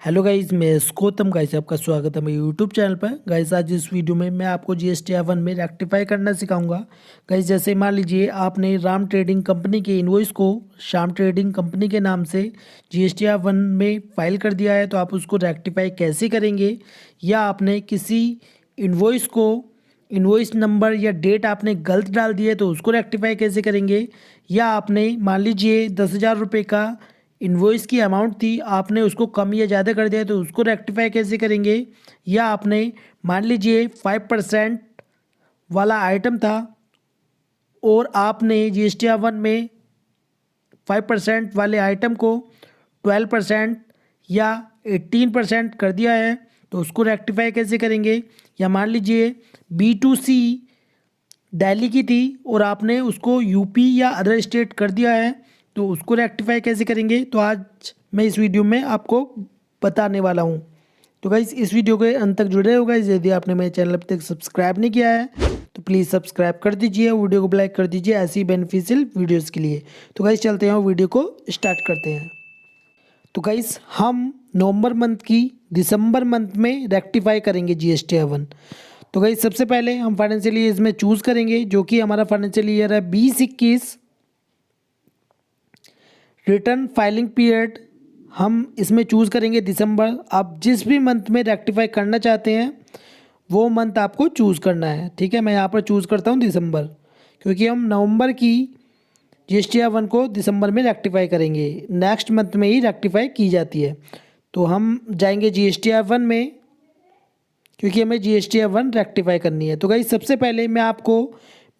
Hello guys, मैं Gautam guys आपका स्वागत है मेरे यूट्यूब चैनल पर। गाइस आज इस वीडियो में मैं आपको GST-1 में रेक्टिफाई करना सिखाऊंगा। गाइस जैसे मान लीजिए आपने राम ट्रेडिंग कंपनी के इनवॉइस को श्याम ट्रेडिंग कंपनी के नाम से GST-1 में फाइल कर दिया है, तो आप उसको रेक्टिफाई कैसे करेंगे, या आपने किसी इनवॉइस को इनवॉइस नंबर या डेट आपने गलत डाल दी है तो उसको रेक्टिफाई कैसे करेंगे, या आपने मान लीजिए 10,000 रुपये का इनवॉइस की अमाउंट थी, आपने उसको कम या ज़्यादा कर दिया तो उसको रेक्टिफाई कैसे करेंगे, या आपने मान लीजिए 5% वाला आइटम था और आपने GST-1 में 5% वाले आइटम को 12% या 18% कर दिया है तो उसको रेक्टिफाई कैसे करेंगे, या मान लीजिए B2C दिल्ली की थी और आपने उसको यूपी या अदर स्टेट कर दिया है तो उसको रेक्टिफाई कैसे करेंगे। तो आज मैं इस वीडियो में आपको बताने वाला हूं। तो गाइस इस वीडियो के अंत तक जुड़े हो। गाइस यदि आपने मेरे चैनल अब तक सब्सक्राइब नहीं किया है तो प्लीज़ सब्सक्राइब कर दीजिए, वीडियो को लाइक कर दीजिए ऐसी बेनिफिशियल वीडियोज़ के लिए। तो गाइस चलते हैं वीडियो को स्टार्ट करते हैं। तो गाइस हम नवंबर मंथ की दिसंबर मंथ में रेक्टिफाई करेंगे GST-1। तो गाइस सबसे पहले हम फाइनेंशियल ईयर इसमें चूज़ करेंगे, जो कि हमारा फाइनेंशियल ईयर है 2021। रिटर्न फाइलिंग पीरियड हम इसमें चूज़ करेंगे दिसंबर। आप जिस भी मंथ में रेक्टिफाई करना चाहते हैं वो मंथ आपको चूज़ करना है, ठीक है। मैं यहाँ पर चूज़ करता हूँ दिसंबर, क्योंकि हम नवंबर की GST-1 को दिसंबर में रेक्टिफाई करेंगे, नेक्स्ट मंथ में ही रेक्टिफाई की जाती है। तो हम जाएंगे GST-1 में, क्योंकि हमें GST-1 रेक्टिफाई करनी है। तो गाइस सबसे पहले मैं आपको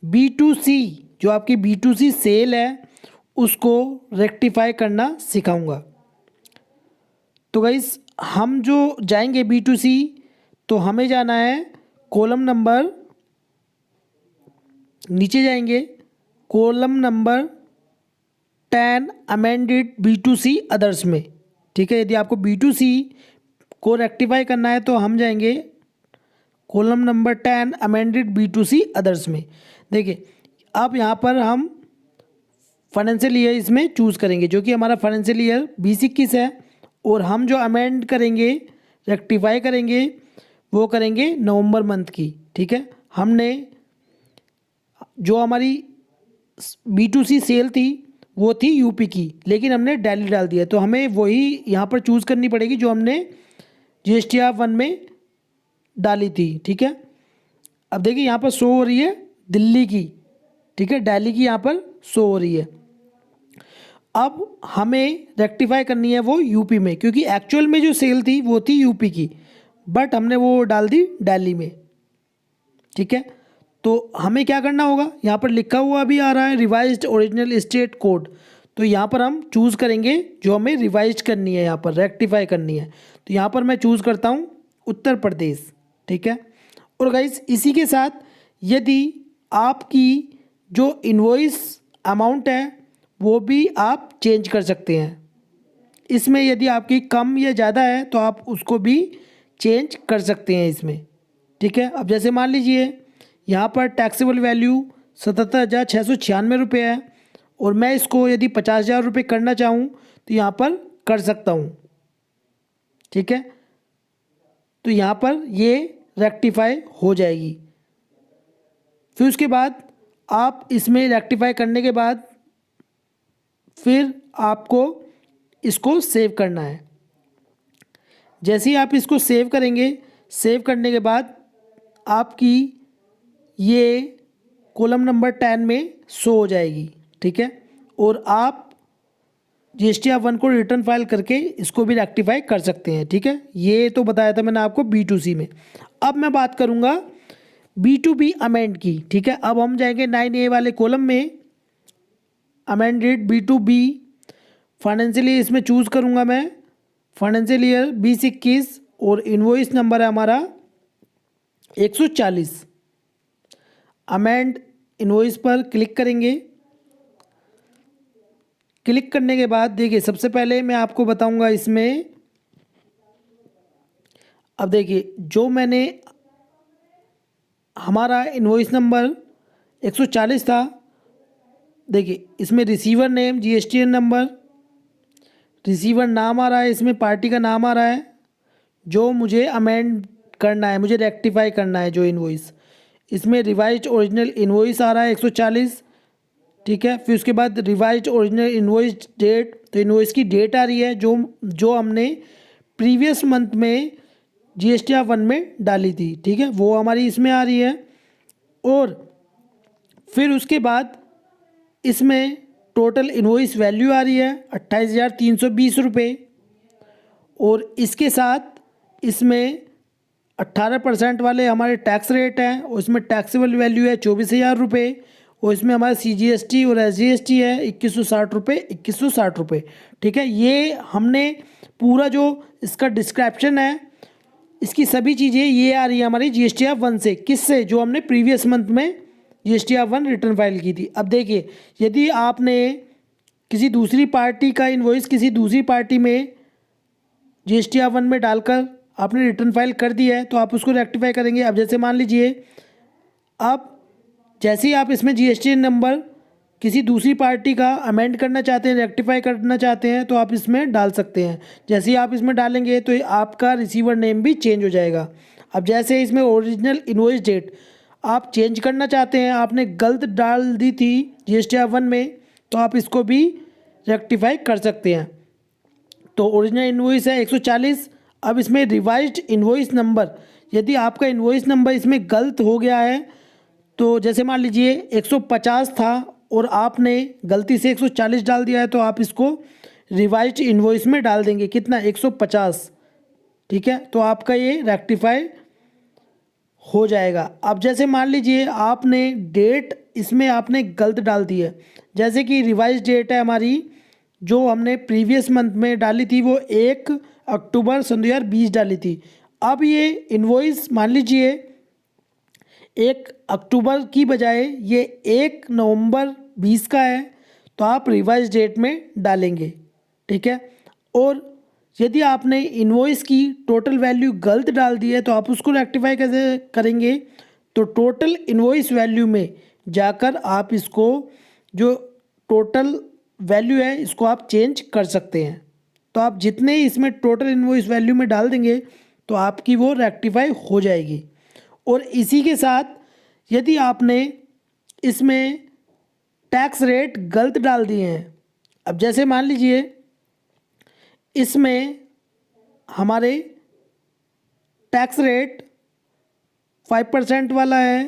B2C, जो आपकी B2C सेल है, उसको रेक्टिफाई करना सिखाऊंगा। तो गाइस हम जो जाएंगे B2C, तो हमें जाना है कॉलम नंबर, नीचे जाएंगे column number 10 amended B2C others में, ठीक है। यदि आपको B2C को रेक्टिफाई करना है तो हम जाएंगे column number 10 amended B2C others में। देखिए अब यहाँ पर हम फाइनेंशियल ईयर इसमें चूज़ करेंगे, जो कि हमारा फाइनेंशियल ईयर 2021 है, और हम जो अमेंड करेंगे, रेक्टिफाई करेंगे, वो करेंगे नवंबर मंथ की, ठीक है। हमने जो हमारी B2C सेल थी वो थी यूपी की, लेकिन हमने दिल्ली डाल दिया, तो हमें वही यहाँ पर चूज़ करनी पड़ेगी जो हमने GST-1 में डाली थी, ठीक है। अब देखिए यहाँ पर शो हो रही है दिल्ली की, ठीक है, दिल्ली की यहाँ पर शो हो रही है। अब हमें रेक्टिफाई करनी है वो यूपी में, क्योंकि एक्चुअल में जो सेल थी वो थी यूपी की, बट हमने वो डाल दी दिल्ली में, ठीक है। तो हमें क्या करना होगा, यहाँ पर लिखा हुआ भी आ रहा है रिवाइज्ड ओरिजिनल स्टेट कोड, तो यहाँ पर हम चूज़ करेंगे जो हमें रिवाइज करनी है, यहाँ पर रेक्टिफाई करनी है। तो यहाँ पर मैं चूज़ करता हूँ उत्तर प्रदेश, ठीक है। और गाइस इसी के साथ यदि आपकी जो इनवॉइस अमाउंट है वो भी आप चेंज कर सकते हैं। इसमें यदि आपकी कम या ज़्यादा है तो आप उसको भी चेंज कर सकते हैं इसमें, ठीक है। अब जैसे मान लीजिए यहाँ पर टैक्सेबल वैल्यू 77,696 रुपये है, और मैं इसको यदि 50,000 रुपये करना चाहूँ तो यहाँ पर कर सकता हूँ, ठीक है। तो यहाँ पर ये रेक्टिफाई हो जाएगी। फिर उसके बाद आप इसमें रेक्टिफाई करने के बाद फिर आपको इसको सेव करना है। जैसे ही आप इसको सेव करेंगे, सेव करने के बाद आपकी ये कॉलम नंबर 10 में शो हो जाएगी, ठीक है। और आप GST-1 को रिटर्न फाइल करके इसको भी रेक्टिफाई कर सकते हैं, ठीक है। ये तो बताया था मैंने आपको B2C में। अब मैं बात करूँगा B2B अमेंड की, ठीक है। अब हम जाएंगे 9A वाले कॉलम में, अमेंडेड B2B फाइनेंशियल ईयर इसमें चूज़ करूँगा मैं, फाइनेंशियल ईयर 2021, और इनवॉइस नंबर है हमारा 140। अमेंड इनवॉइस पर क्लिक करेंगे। क्लिक करने के बाद देखिए सबसे पहले मैं आपको बताऊंगा इसमें, अब देखिए जो मैंने हमारा इनवॉइस नंबर 140 था, देखिए इसमें receiver name, GSTN number, receiver नाम आ रहा है, इसमें पार्टी का नाम आ रहा है, जो मुझे अमेंड करना है, मुझे रेक्टिफाई करना है जो इनवॉइस, इसमें रिवाइज्ड ओरिजिनल इनवॉइस आ रहा है 140, ठीक है। फिर उसके बाद रिवाइज्ड ओरिजिनल इनवॉइस डेट, तो इनवॉइस की डेट आ रही है जो जो हमने प्रीवियस मंथ में GSTR 1 में डाली थी, ठीक है, वो हमारी इसमें आ रही है। और फिर उसके बाद इसमें टोटल इनवॉइस वैल्यू आ रही है 28,320 रुपये। और इसके साथ इसमें 18% वाले हमारे टैक्स रेट हैं और इसमें टैक्सेबल वैल्यू है 24,000 रुपये। और इसमें हमारा CGST और SGST है 2160 रुपये, 2160 रुपये, ठीक है। ये हमने पूरा जो इसका डिस्क्रिप्शन है, इसकी सभी चीज़ें ये आ रही है हमारी GSTR 1 से, किससे, जो हमने प्रीवियस मंथ में GSTR 1 रिटर्न फाइल की थी। अब देखिए, यदि आपने किसी दूसरी पार्टी का इनवॉइस किसी दूसरी पार्टी में GSTR 1 में डालकर आपने रिटर्न फाइल कर दिया है तो आप उसको रेक्टिफाई करेंगे। अब जैसे मान लीजिए, अब जैसे ही आप इसमें GST नंबर किसी दूसरी पार्टी का अमेंड करना चाहते हैं, रेक्टिफाई करना चाहते हैं, तो आप इसमें डाल सकते हैं। जैसे ही आप इसमें डालेंगे तो आपका रिसीवर नेम भी चेंज हो जाएगा। अब जैसे इसमें ओरिजिनल इनवॉइस डेट आप चेंज करना चाहते हैं, आपने गलत डाल दी थी GSTR 1 में, तो आप इसको भी रेक्टिफाई कर सकते हैं। तो ओरिजिनल इनवॉइस है 140। अब इसमें रिवाइज्ड इनवॉइस नंबर, यदि आपका इनवॉइस नंबर इसमें गलत हो गया है, तो जैसे मान लीजिए 150 था और आपने गलती से 140 डाल दिया है, तो आप इसको रिवाइज्ड इनवॉइस में डाल देंगे, कितना, 150, ठीक है। तो आपका ये रेक्टिफाई हो जाएगा। अब जैसे मान लीजिए आपने डेट इसमें आपने गलत डाल दी है, जैसे कि रिवाइज डेट है हमारी जो हमने प्रीवियस मंथ में डाली थी वो 1 अक्टूबर 2020 डाली थी। अब ये इनवॉइस मान लीजिए 1 अक्टूबर की बजाय ये 1 नवंबर 20 का है, तो आप रिवाइज डेट में डालेंगे, ठीक है। और यदि आपने इनवॉइस की टोटल वैल्यू गलत डाल दी है तो आप उसको रेक्टिफाई कैसे करेंगे, तो टोटल इनवॉइस वैल्यू में जाकर आप इसको जो टोटल वैल्यू है इसको आप चेंज कर सकते हैं। तो आप जितने इसमें टोटल इनवॉइस वैल्यू में डाल देंगे तो आपकी वो रेक्टिफाई हो जाएगी। और इसी के साथ यदि आपने इसमें टैक्स रेट गलत डाल दिए हैं, अब जैसे मान लीजिए इसमें हमारे टैक्स रेट 5% वाला है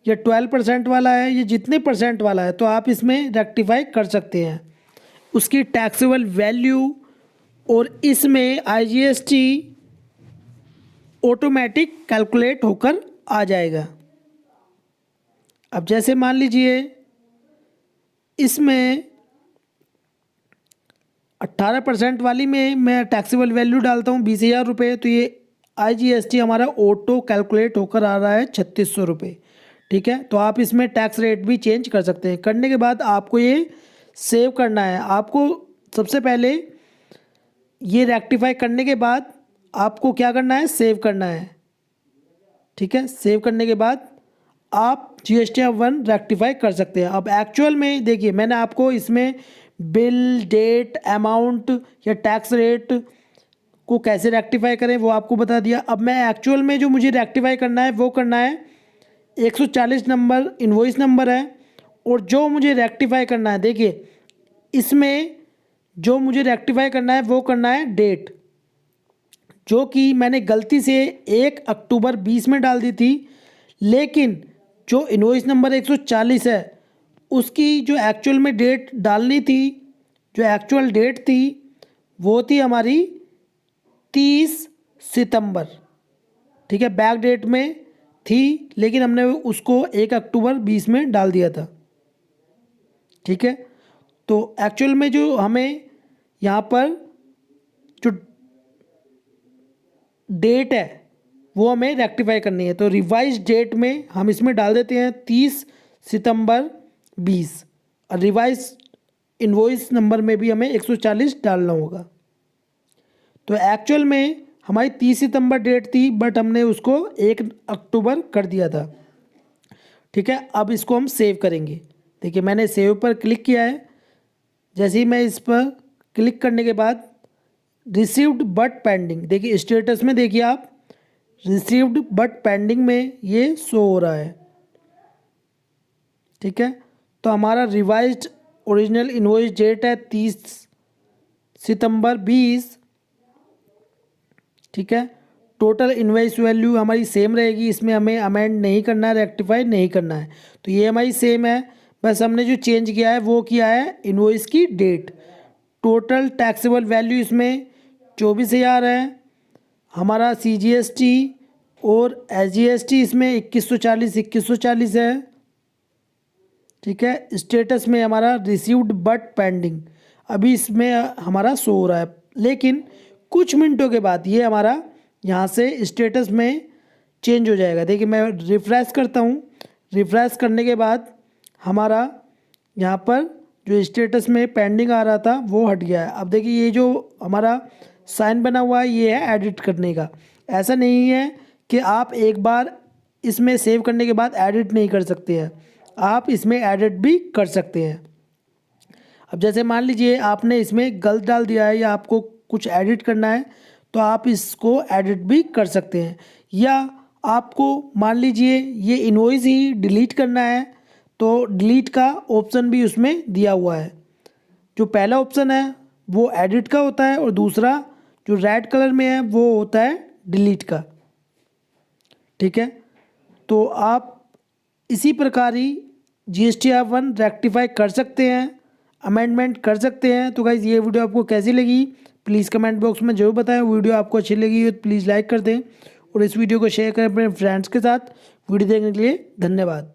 या 12% वाला है, ये जितने परसेंट वाला है, तो आप इसमें रेक्टिफाई कर सकते हैं उसकी टैक्सेबल वैल्यू। और इसमें IGST ऑटोमेटिक कैलकुलेट होकर आ जाएगा। अब जैसे मान लीजिए इसमें 18% वाली में मैं टैक्सेबल वैल्यू डालता हूँ 20,000 रुपये, तो ये IGST हमारा ऑटो कैलकुलेट होकर आ रहा है 3600 रुपये, ठीक है। तो आप इसमें टैक्स रेट भी चेंज कर सकते हैं। करने के बाद आपको ये सेव करना है। आपको सबसे पहले ये रेक्टिफाई करने के बाद आपको क्या करना है, सेव करना है, ठीक है। सेव करने के बाद आप GSTR 1 रेक्टिफाई कर सकते हैं। अब एक्चुअल में देखिए, मैंने आपको इसमें बिल, डेट, अमाउंट या टैक्स रेट को कैसे रेक्टिफाई करें वो आपको बता दिया। अब मैं एक्चुअल में जो मुझे रेक्टिफाई करना है वो करना है 140 नंबर इनवॉइस नंबर है। और जो मुझे रेक्टिफाई करना है, देखिए इसमें जो मुझे रेक्टिफाई करना है वो करना है डेट, जो कि मैंने गलती से 1 अक्टूबर 20 में डाल दी थी, लेकिन जो इनवॉइस नंबर 140 है उसकी जो एक्चुअल में डेट डालनी थी, जो एक्चुअल डेट थी वो थी हमारी 30 सितंबर, ठीक है, बैक डेट में थी, लेकिन हमने उसको 1 अक्टूबर 20 में डाल दिया था, ठीक है। तो एक्चुअल में जो हमें यहाँ पर जो डेट है वो हमें रेक्टिफाई करनी है, तो रिवाइज डेट में हम इसमें डाल देते हैं 30 सितंबर 20, और रिवाइज इनवॉइस नंबर में भी हमें 140 डालना होगा। तो एक्चुअल में हमारी 30 सितंबर डेट थी, बट हमने उसको 1 अक्टूबर कर दिया था, ठीक है। अब इसको हम सेव करेंगे। देखिए मैंने सेव पर क्लिक किया है। जैसे ही मैं इस पर क्लिक करने के बाद रिसीव्ड बट पेंडिंग, देखिए स्टेटस में देखिए आप रिसीव्ड बट पेंडिंग में ये शो हो रहा है। ठीक है, तो हमारा रिवाइज्ड ओरिजिनल इनवॉइस डेट है 30 सितंबर 20। ठीक है, टोटल इनवॉइस वैल्यू हमारी सेम रहेगी, इसमें हमें अमेंड नहीं करना है, रेक्टिफाई नहीं करना है, तो ये हमारी सेम है। बस हमने जो चेंज किया है वो किया है इनवॉइस की डेट। टोटल टैक्सेबल वैल्यू इसमें 24,000 है। हमारा CGST और SGST इसमें 2140 है। ठीक है, स्टेटस में हमारा रिसीव्ड बट पेंडिंग अभी इसमें हमारा शो हो रहा है, लेकिन कुछ मिनटों के बाद ये हमारा यहाँ से स्टेटस में चेंज हो जाएगा। देखिए मैं रिफ़्रेश करता हूँ, रिफ़्रेश करने के बाद हमारा यहाँ पर जो स्टेटस में पेंडिंग आ रहा था वो हट गया है। अब देखिए ये जो हमारा साइन बना हुआ है ये है एडिट करने का। ऐसा नहीं है कि आप एक बार इसमें सेव करने के बाद एडिट नहीं कर सकते हैं, आप इसमें एडिट भी कर सकते हैं। अब जैसे मान लीजिए आपने इसमें गलत डाल दिया है या आपको कुछ एडिट करना है तो आप इसको एडिट भी कर सकते हैं, या आपको मान लीजिए ये इनवॉइस ही डिलीट करना है तो डिलीट का ऑप्शन भी उसमें दिया हुआ है। जो पहला ऑप्शन है वो एडिट का होता है और दूसरा जो रेड कलर में है वो होता है डिलीट का। ठीक है, तो आप इसी प्रकार ही GSTR1 रेक्टिफाई कर सकते हैं, अमेंडमेंट कर सकते हैं। तो गाइज़ ये वीडियो आपको कैसी लगी प्लीज़ कमेंट बॉक्स में ज़रूर बताएं। वीडियो आपको अच्छी लगी हो तो प्लीज़ लाइक कर दें और इस वीडियो को शेयर करें अपने फ्रेंड्स के साथ। वीडियो देखने के लिए धन्यवाद।